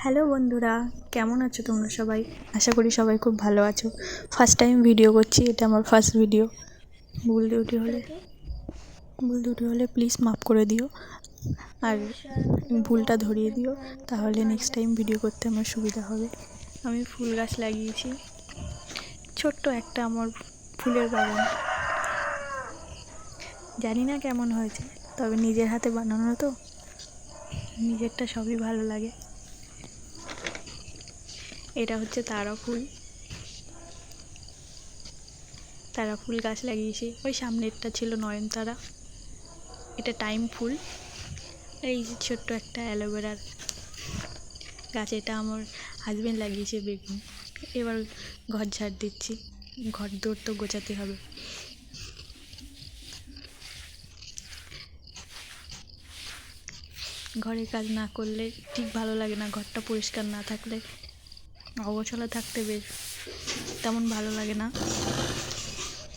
Hello বন্ধুরা, কেমন আছো তোমরা সবাই? আশা করি সবাই খুব ভালো আছো। ফার্স্ট টাইম ভিডিও করছি, এটা আমার ফার্স্ট ভিডিও। ভুল ত্রুটি হলে প্লিজ মাফ করে দিও আর ভুলটা ধরিয়ে দিও, তাহলে নেক্সট টাইম ভিডিও করতে আমার সুবিধা হবে। আমি ফুল গাছ লাগিয়েছি, ছোট্ট একটা আমার ফুলের বাগান। জানি না কেমন হয়েছে, তবে নিজের হাতে বানানো তো, নিজেরটা সবই ভালো লাগে। এটা হচ্ছে তারা ফুল গাছ লাগিয়েছি। ওই সামনেরটা ছিল নয়নতারা, এটা টাইম ফুল। এই যে ছোট্ট একটা অ্যালোভেরার গাছ, এটা আমার হাজবেন্ড লাগিয়েছে বেগুন। এবার ঘর ঝাড় দিচ্ছি, ঘর দৌড় তো গোছাতে হবে। ঘরের কাজ না করলে ঠিক ভালো লাগে না, ঘরটা পরিষ্কার না থাকলে, অগোছালো থাকতে বেশ তেমন ভালো লাগে না।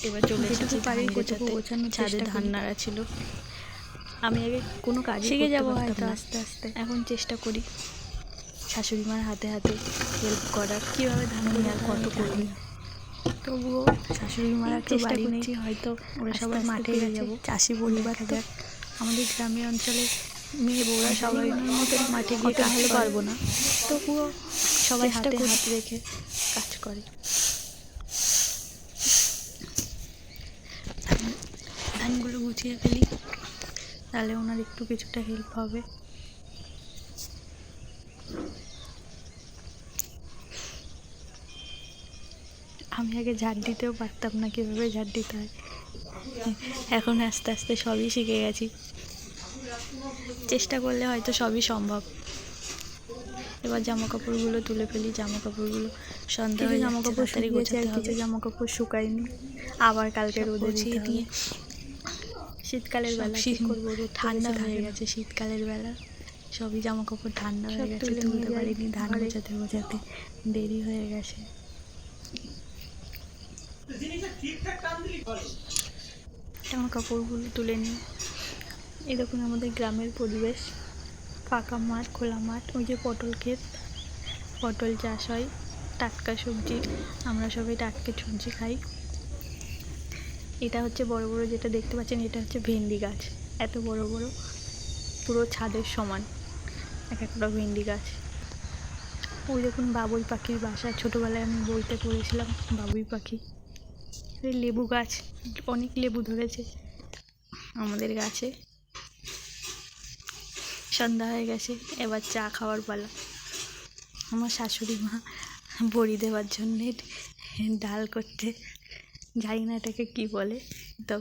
এবার চলে এসেছি ধান গোছাতে। ছাদে ধান নাড়া ছিল, আমি আগে কোনো কাজই শিখে যাবো হয়তো আস্তে আস্তে। এখন চেষ্টা করি শাশুড়ি মার হাতে হাতে হেল্প করার। কীভাবে ধান আর কত করবে, তবুও শাশুড়ি মারা চেষ্টা করছি। হয়তো ওরা সবাই মাঠে গেছে, চাষি পরিবার তো। আমাদের গ্রামের অঞ্চলে মেয়ে বউরা সবাই মতো মাঠে গিয়ে কাজ করতে পারবো না, তবুও সবাই হাতে হাত রেখে কাজ করে। ধানগুলো গুছিয়ে ফেলি, তাহলে ওনার একটু কিছুটা হেল্প হবে। আমি আগে ঝাড় দিতেও পারতাম না, কীভাবে ঝাড় দিতে হয়। এখন আস্তে আস্তে সবই শিখে গেছি। চেষ্টা করলে হয়তো সবই সম্ভব। এবার জামা কাপড়গুলো তুলে ফেলি। জামা কাপড়গুলো সন্ধ্যা হয়ে জামা কাপড় শুকিয়েছে আর কিছু জামা কাপড় শুকায়নি, আবার কালকে রোদে দিতে হবে। শীতকালের বেলা কী করবো, ঠান্ডা হয়ে গেছে শীতকালের বেলা, সবই জামা কাপড় ঠান্ডা হয়ে গেছে, তুলতে পারিনি। ধান গোছাতে গোছাতে দেরি হয়ে গেছে। জামা কাপড়গুলো তুলে নিই। এরকম আমাদের গ্রামের পরিবেশ, ফাঁকা মাঠ, খোলা মাঠ। ওই যে পটল ক্ষেত, পটল চাষ হয়, টাটকা সবজি। আমরা সবাই টাটকা সবজি খাই। এটা হচ্ছে বড় বড় যেটা দেখতে পাচ্ছেন, এটা হচ্ছে ভেন্ডি গাছ। এত বড় বড়, পুরো ছাদের সমান এক একটা ভেন্ডি গাছ। ওই দেখুন বাবুই পাখির বাসা, ছোটোবেলায় আমি বইতে পড়েছিলাম বাবুই পাখি। এই লেবু গাছ, অনেক লেবু ধরেছে আমাদের গাছে। সন্ধ্যা হয়ে গেছে, এবার চা খাওয়ার পালা। আমার শাশুড়ি মা বড়ি দেওয়ার জন্যে ডাল করতে, জানি না এটাকে কী বলে, তবে